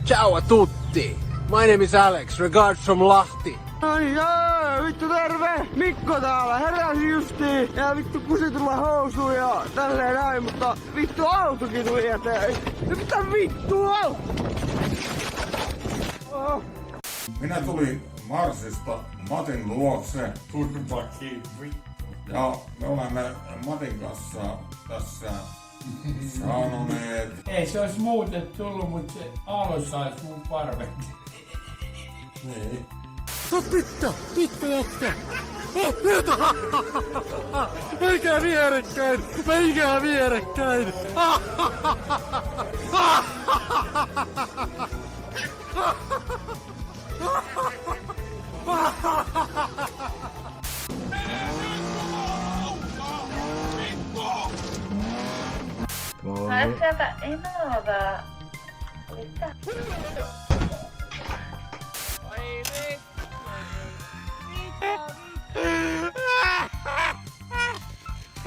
Ciao a tutti! My name is Alex, regards from Lahti. Ai jaa, vittu terve! Mikko täällä, heräsi justiin! Ja vittu kusi tulla housuun ja tälleen näin, mutta vittu autokin tuli eteen! Mitä vittua? Oh. Minä tulin Marsista Matin luokse. Ja me olemme Matin kanssa tässä sanoneet. Ei se olisi muuten tullut, mutta se Aalo sais mun parvet. Niin. Pitkä jätkä! Meikää vierekkäin! Meikää vierekkäin! Hae sieltä Enoa. Mitä?